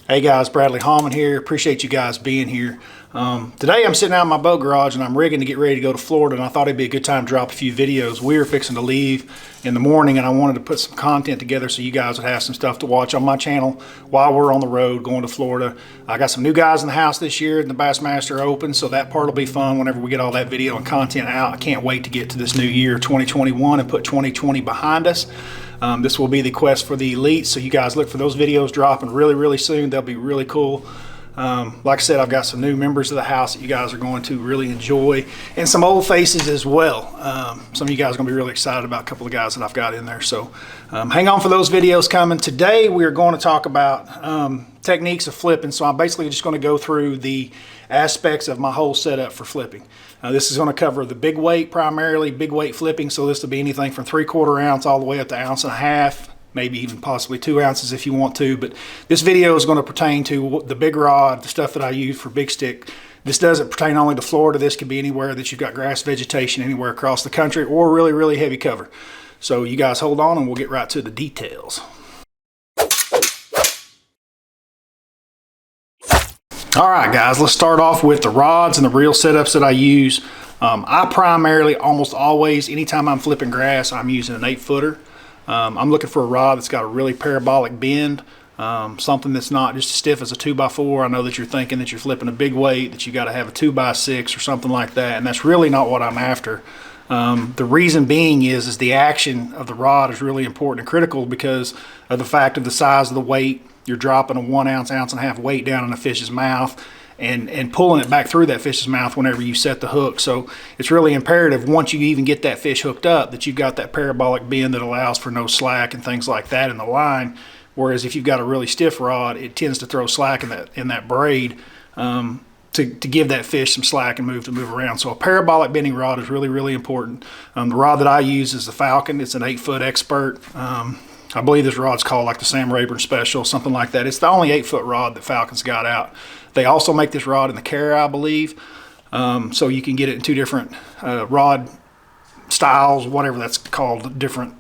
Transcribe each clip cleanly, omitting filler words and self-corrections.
Hey guys, Bradley Hallman here. Appreciate you guys being here. Today I'm sitting out in my boat garage and I'm rigging to get ready to go to Florida, and I thought it'd be a good time to drop a few videos. We were fixing to leave in the morning and I wanted to put some content together so you guys would have some stuff to watch on my channel while we're on the road going to Florida. I got some new guys in the house this year and the Bassmaster Open, so that part will be fun whenever we get all that video and content out. I can't wait to get to this new year 2021 and put 2020 behind us. This will be the quest for the elite, so you guys look for those videos dropping really soon. They'll be really cool. Like I said, I've got some new members of the house that you guys are going to really enjoy, and some old faces as well. Some of you guys are going to be really excited about a couple of guys that I've got in there, so hang on for those videos coming. Today we are going to talk about techniques of flipping, so I'm basically just going to go through the aspects of my whole setup for flipping. This is going to cover the big weight, primarily big weight flipping, so this will be anything from 3/4 ounce all the way up to 1.5 ounces, maybe even possibly 2 ounces if you want to. But this video is going to pertain to the big rod, the stuff that I use for big stick. This doesn't pertain only to Florida. This could be anywhere that you've got grass vegetation, anywhere across the country, or really heavy cover. So you guys hold on and we'll get right to the details. All right guys, let's start off with the rods and the reel setups that I use. I primarily, almost always, anytime I'm flipping grass, I'm using an 8-footer. I'm looking for a rod that's got a really parabolic bend, something that's not just as stiff as a 2x4. I know that you're thinking that you're flipping a big weight, that you got to have a 2x6 or something like that, and that's really not what I'm after. The reason being is the action of the rod is really important and critical because of the fact of the size of the weight. You're dropping a 1 ounce, 1.5 ounce weight down in a fish's mouth and pulling it back through that fish's mouth whenever you set the hook. So it's really imperative once you even get that fish hooked up that you've got that parabolic bend that allows for no slack and things like that in the line. Whereas if you've got a really stiff rod, it tends to throw slack in that braid to give that fish some slack and move around. So a parabolic bending rod is really important. The rod that I use is the Falcon. It's an 8-foot expert. I believe this rod's called like the Sam Rayburn Special, something like that. It's the only 8-foot rod that Falcon's got out. They also make this rod in the Cara, I believe. So you can get it in 2 different rod styles, whatever that's called, different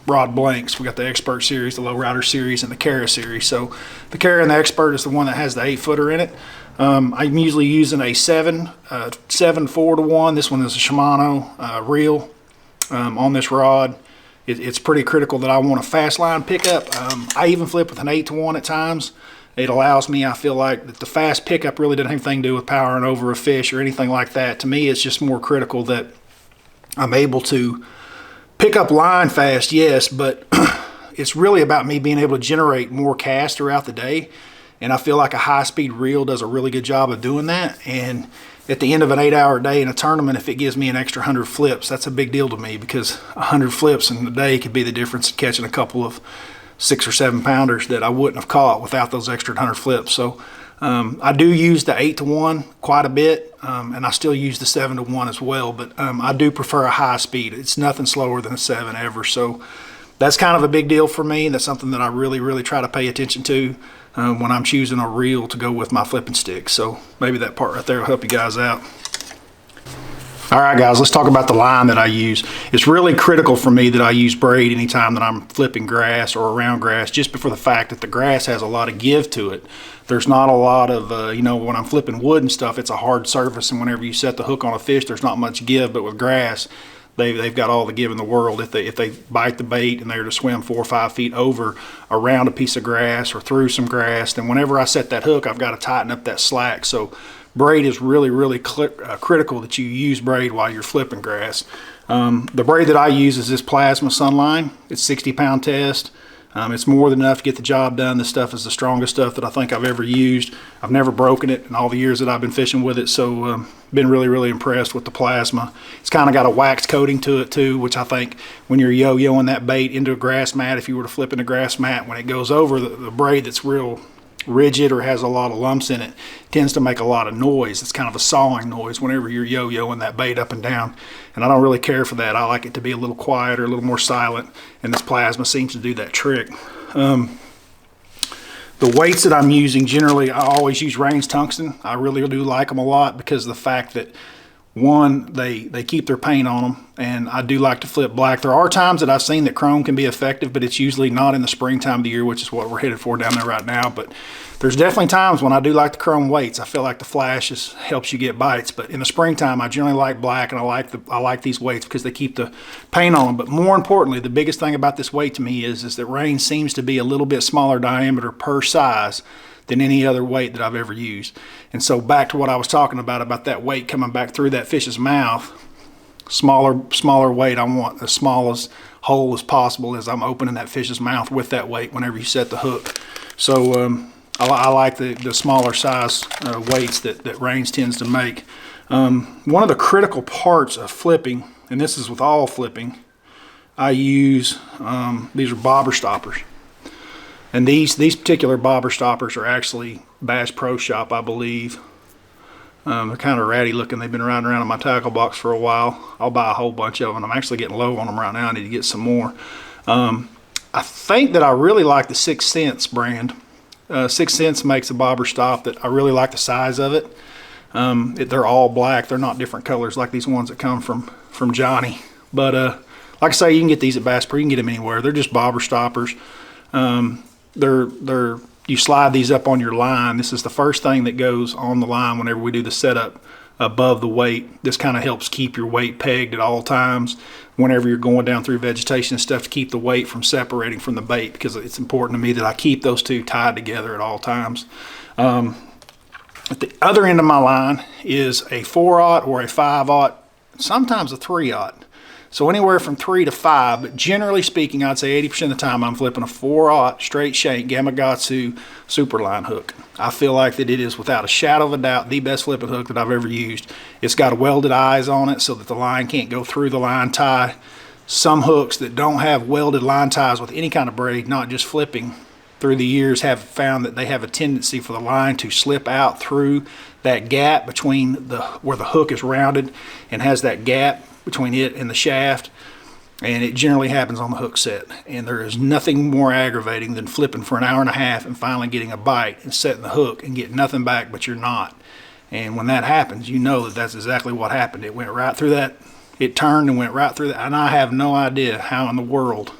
rod blanks. We got the Expert series, the Low Rider series, and the Cara series. So the Cara and the Expert is the one that has the 8-footer in it. I'm usually using a 7/4-1. This one is a Shimano reel on this rod. It's pretty critical that I want a fast line pickup. I even flip with an 8/1 at times. It allows me, I feel like, that the fast pickup really doesn't have anything to do with powering over a fish or anything like that. To me, it's just more critical that I'm able to pick up line fast, yes, but it's really about me being able to generate more cast throughout the day. And I feel like a high-speed reel does a really good job of doing that. And at the end of an 8-hour day in a tournament, if it gives me an extra 100 flips, that's a big deal to me, because 100 flips in a day could be the difference in catching a couple of 6 or 7 pounders that I wouldn't have caught without those extra 100 flips. So I do use the 8/1 quite a bit, and I still use the 7/1 as well, but I do prefer a high speed. It's nothing slower than a 7 ever. So that's kind of a big deal for me, and that's something that I really try to pay attention to when I'm choosing a reel to go with my flipping stick. So maybe that part right there will help you guys out. All right guys, let's talk about the line that I use. It's really critical for me that I use braid anytime that I'm flipping grass or around grass, just for the fact that the grass has a lot of give to it. There's not a lot of, you know, when I'm flipping wood and stuff, it's a hard surface, and whenever you set the hook on a fish, there's not much give. But with grass, they've got all the give in the world. If they bite the bait and they're to swim 4 or 5 feet over around a piece of grass or through some grass, then whenever I set that hook, I've got to tighten up that slack. So braid is really critical that you use braid while you're flipping grass. The braid that I use is this plasma Sunline. It's 60-pound test. It's more than enough to get the job done. This stuff is the strongest stuff that I think I've ever used. I've never broken it in all the years that I've been fishing with it, so been really impressed with the plasma. It's kind of got a wax coating to it too, which I think when you're yo-yoing that bait into a grass mat, if you were to flip in a grass mat, when it goes over the braid that's real rigid or has a lot of lumps in it, tends to make a lot of noise. It's kind of a sawing noise whenever you're yo-yoing that bait up and down, and I don't really care for that. I like it to be a little quieter, a little more silent, and this plasma seems to do that trick. The weights that I'm using, generally I always use range tungsten. I really do like them a lot because of the fact that One, they keep their paint on them, and I do like to flip black. There are times that I've seen that chrome can be effective, but it's usually not in the springtime of the year, which is what we're headed for down there right now. But there's definitely times when I do like the chrome weights. I feel like the flash helps you get bites. But in the springtime, I generally like black, and I like these weights because they keep the paint on them. But more importantly, the biggest thing about this weight to me is that range seems to be a little bit smaller diameter per size than any other weight that I've ever used. And so back to what I was talking about that weight coming back through that fish's mouth, smaller weight. I want as small as hole as possible as I'm opening that fish's mouth with that weight whenever you set the hook. So I like the smaller size weights that range tends to make. One of the critical parts of flipping, and this is with all flipping, I use, these are bobber stoppers. And these particular bobber stoppers are actually Bass Pro Shop, I believe. They're kind of ratty looking. They've been riding around in my tackle box for a while. I'll buy a whole bunch of them. I'm actually getting low on them right now. I need to get some more. I think that I really like the 6 Cents brand. 6 Cents makes a bobber stop that I really like the size of it. They're all black. They're not different colors like these ones that come from Johnny. But like I say, you can get these at Bass Pro. You can get them anywhere. They're just bobber stoppers. You slide these up on your line. This is the first thing that goes on the line whenever we do the setup above the weight. This kind of helps keep your weight pegged at all times whenever you're going down through vegetation and stuff, to keep the weight from separating from the bait, because it's important to me that I keep those two tied together at all times. At the other end of my line is a 4/0 or a 5/0, sometimes a 3/0. So anywhere from 3 to 5, but generally speaking, I'd say 80% of the time I'm flipping a 4/0 straight shank Gamakatsu Superline hook. I feel like that it is, without a shadow of a doubt, the best flipping hook that I've ever used. It's got welded eyes on it so that the line can't go through the line tie. Some hooks that don't have welded line ties with any kind of braid, not just flipping, through the years have found that they have a tendency for the line to slip out through that gap between where the hook is rounded and has that gap between it and the shaft, and it generally happens on the hook set. And there is nothing more aggravating than flipping for an hour and a half and finally getting a bite and setting the hook and getting nothing back but you're not. And when that happens, you know that that's exactly what happened. It went right through that, it turned and went right through that, and I have no idea how in the world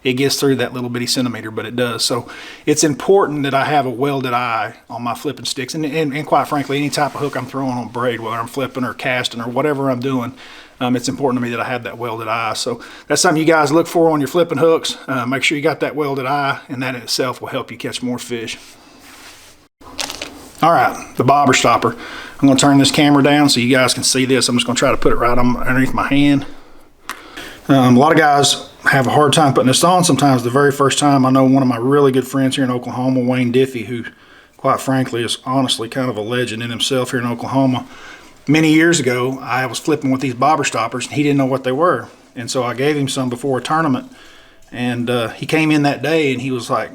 it gets through that little bitty centimeter, but it does. So it's important that I have a welded eye on my flipping sticks, and quite frankly, any type of hook I'm throwing on braid, whether I'm flipping or casting or whatever I'm doing, it's important to me that I have that welded eye. So that's something you guys look for on your flipping hooks. Make sure you got that welded eye, and that in itself will help you catch more fish. All right, the bobber stopper. I'm gonna turn this camera down so you guys can see this. I'm just gonna try to put it right underneath my hand. A lot of guys have a hard time putting this on sometimes the very first time. I know one of my really good friends here in Oklahoma, Wayne Diffie, who quite frankly is honestly kind of a legend in himself here in Oklahoma. Many years ago, I was flipping with these bobber stoppers, and he didn't know what they were. And so I gave him some before a tournament, and he came in that day and he was like,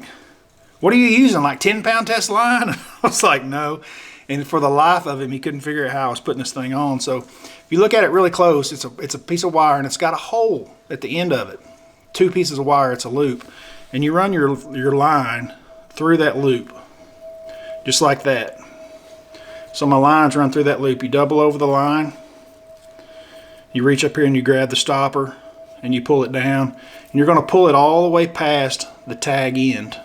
"What are you using, like 10-pound test line?" I was like, "No." And for the life of him, he couldn't figure out how I was putting this thing on. So if you look at it really close, it's a piece of wire, and it's got a hole at the end of it. 2 pieces of wire, it's a loop. And you run your line through that loop, just like that. So my lines run through that loop. You double over the line, you reach up here and you grab the stopper and you pull it down, and you're going to pull it all the way past the tag end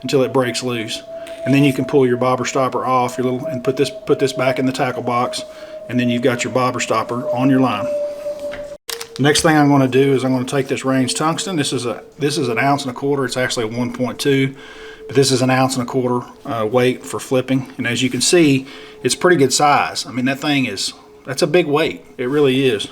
until it breaks loose. And then you can pull your bobber stopper off and put this back in the tackle box, and then you've got your bobber stopper on your line. The next thing I'm going to do is I'm going to take this range tungsten. This is an 1.25 ounces. It's actually a 1.2, but this is an 1.25 ounces weight for flipping. And as you can see, it's pretty good size. I mean, that's a big weight. It really is.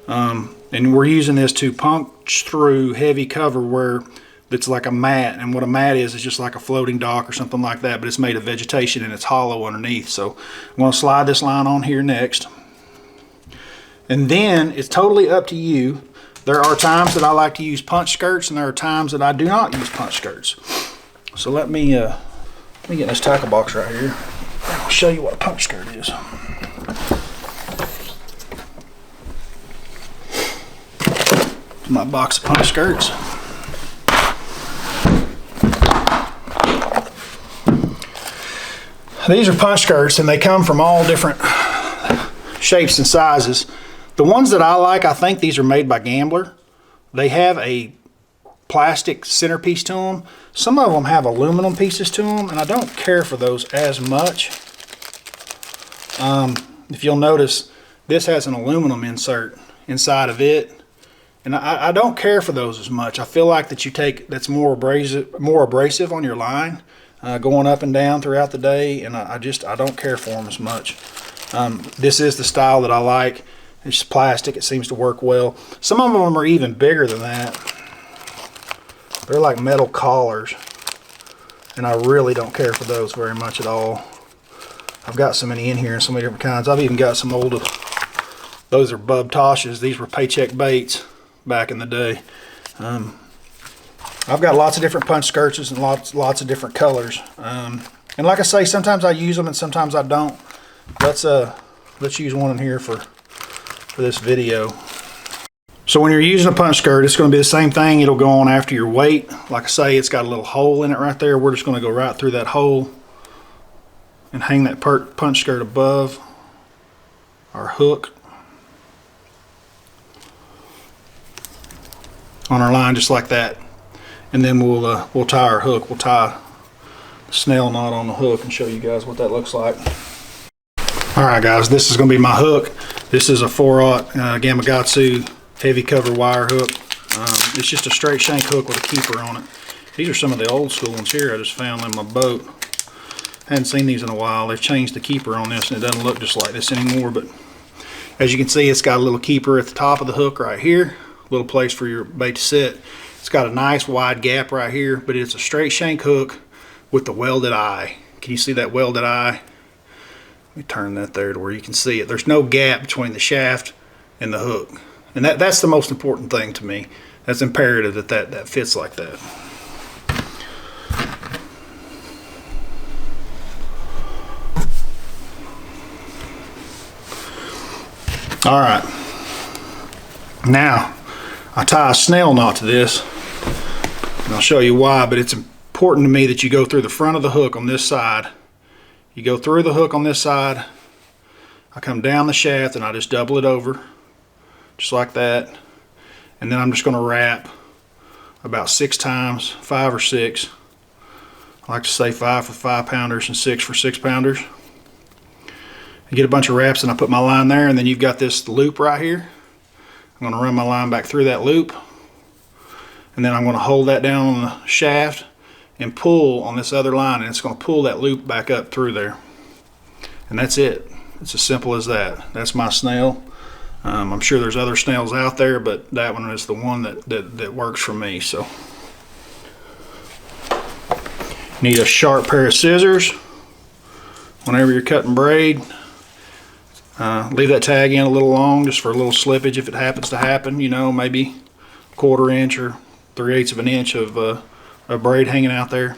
And we're using this to punch through heavy cover where it's like a mat, and what a mat is just like a floating dock or something like that, but it's made of vegetation and it's hollow underneath. So I'm going to slide this line on here next, and then it's totally up to you. There are times that I like to use punch skirts, and there are times that I do not use punch skirts. So let me get this tackle box right here, and I'll show you what a punch skirt is. My box of punch skirts. These are punch skirts, and they come from all different shapes and sizes. The ones that I like, I think these are made by Gambler. They have a plastic centerpiece to them. Some of them have aluminum pieces to them, and I don't care for those as much. If you'll notice, this has an aluminum insert inside of it, and I don't care for those as much. I feel like that's more abrasive on your line going up and down throughout the day, and I don't care for them as much. This is the style that I like. It's plastic. It seems to work well. Some of them are even bigger than that. They're like metal collars, and I really don't care for those very much at all. I've got so many in here and so many different kinds. I've even got some old, those are Bub Tosches. These were paycheck baits back in the day. I've got lots of different punch skirts and lots of different colors. And like I say, sometimes I use them and sometimes I don't. Let's use one in here for this video. So when you're using a punch skirt, it's going to be the same thing. It'll go on after your weight. Like I say, it's got a little hole in it right there. We're just going to go right through that hole and hang that punch skirt above our hook on our line, just like that. And then we'll tie our hook. We'll tie the snail knot on the hook and show you guys what that looks like. All right, guys, this is going to be my hook. This is a 4/0 Gamakatsu heavy cover wire hook. It's just a straight shank hook with a keeper on it. These are some of the old school ones here I just found in my boat. Hadn't seen these in a while. They've changed the keeper on this and it doesn't look just like this anymore, but as you can see, it's got a little keeper at the top of the hook right here, a little place for your bait to sit. It's got a nice wide gap right here, but it's a straight shank hook with the welded eye. Can you see that welded eye? Let me turn that there to where you can see it. There's no gap between the shaft and the hook. And that's the most important thing to me. That's imperative that fits like that. All right. Now, I tie a snail knot to this. And I'll show you why, but it's important to me that you go through the front of the hook on this side. You go through the hook on this side. I come down the shaft and I just double it over. Just like that, and then I'm just going to wrap about 6 times, 5 or 6. I like to say 5 for 5-pounders and 6 for 6-pounders. I get a bunch of wraps and I put my line there, and then you've got this loop right here. I'm going to run my line back through that loop, and then I'm going to hold that down on the shaft and pull on this other line, and it's going to pull that loop back up through there. And that's it. It's as simple as that. That's my snail. I'm sure there's other snails out there, but that one is the one that works for me. So, need a sharp pair of scissors whenever you're cutting braid. Leave that tag in a little long just for a little slippage if it happens to happen. You know, maybe 1/4 inch or 3/8 of an inch of braid hanging out there.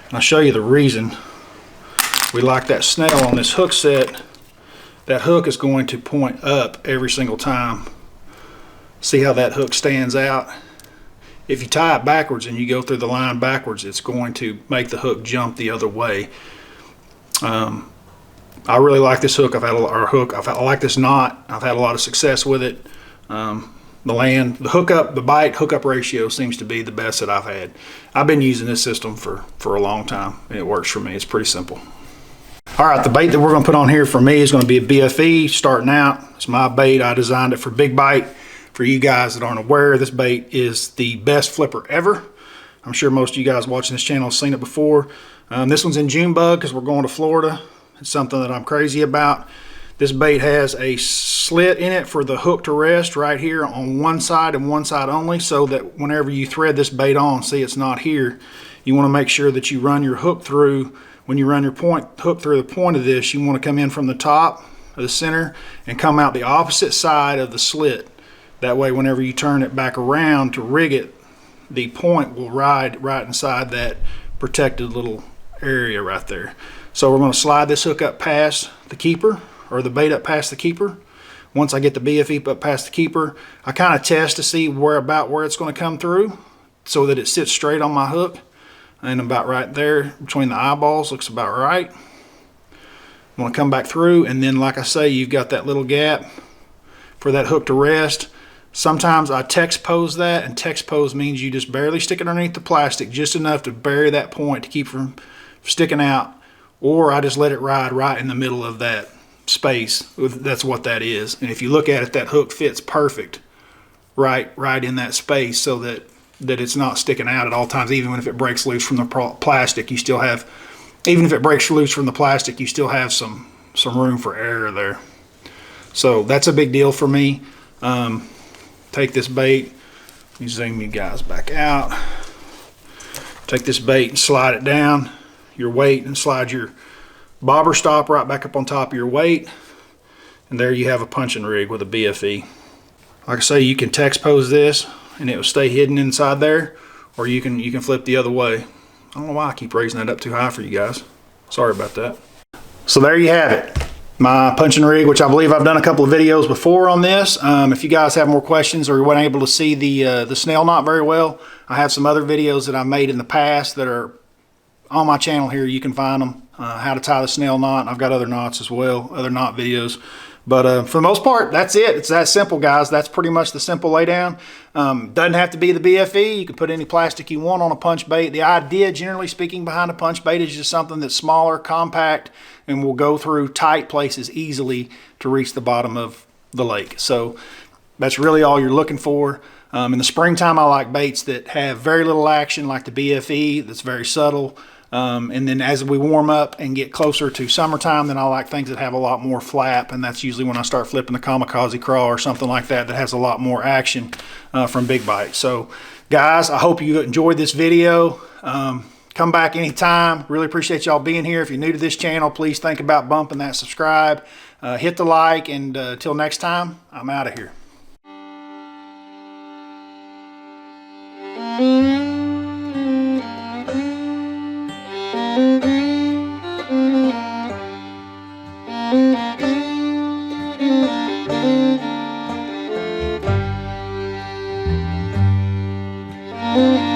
And I'll show you the reason we like that snail on this hook set. That hook is going to point up every single time. See how that hook stands out? If you tie it backwards and you go through the line backwards, it's going to make the hook jump the other way. I really like this hook. I like this knot. I've had a lot of success with it. The bite hookup ratio seems to be the best that I've had. I've been using this system for a long time, and it works for me. It's pretty simple. All right, the bait that we're going to put on here for me is going to be a BFE starting out. It's my bait. I designed it for big bite. For you guys that aren't aware, this bait is the best flipper ever. I'm sure most of you guys watching this channel have seen it before. This one's in June bug because we're going to Florida. It's something that I'm crazy about. This bait has a slit in it for the hook to rest right here on one side and one side only, so that whenever you thread this bait on, see it's not here, you want to make sure that you run your hook through. When you run your hook through the point of this, you want to come in from the top of the center and come out the opposite side of the slit. That way, whenever you turn it back around to rig it, the point will ride right inside that protected little area right there. So we're going to slide this hook up past the keeper, or the bait up past the keeper. Once I get the BFE up past the keeper, I kind of test to see where it's going to come through so that it sits straight on my hook. And about right there between the eyeballs looks about right. I'm going to come back through, and then like I say, you've got that little gap for that hook to rest. Sometimes I text pose that, and text pose means you just barely stick it underneath the plastic, just enough to bury that point to keep from sticking out, or I just let it ride right in the middle of that space. That's what that is. And if you look at it, that hook fits perfect right in that space, so that it's not sticking out at all times. Even if it breaks loose from the plastic, you still have, even if it breaks loose from the plastic, you still have some room for error there. So that's a big deal for me. Take this bait, let me zoom you guys back out. Take this bait and slide it down your weight, and slide your bobber stop right back up on top of your weight, and there you have a punching rig with a BFE. Like I say, you can text pose this and it will stay hidden inside there, or you can flip the other way. I don't know why I keep raising that up too high for you guys. Sorry about that. So there you have it. My punching rig, which I believe I've done a couple of videos before on this. If you guys have more questions or you weren't able to see the snail knot very well, I have some other videos that I made in the past that are on my channel here. You can find them, how to tie the snail knot. I've got other knots as well, other knot videos. But for the most part, that's it. It's that simple, guys. That's pretty much the simple laydown. Doesn't have to be the BFE. You can put any plastic you want on a punch bait. The idea, generally speaking, behind a punch bait is just something that's smaller, compact, and will go through tight places easily to reach the bottom of the lake. So that's really all you're looking for. In the springtime, I like baits that have very little action, like the BFE, that's very subtle. And then as we warm up and get closer to summertime, then I like things that have a lot more flap, and that's usually when I start flipping the Gamakatsu crawl or something like that that has a lot more action from big bites. So guys, I hope you enjoyed this video. Come back anytime. Really appreciate y'all being here. If you're new to this channel, please think about bumping that subscribe, hit the like, and until next time, I'm out of here. Thank you.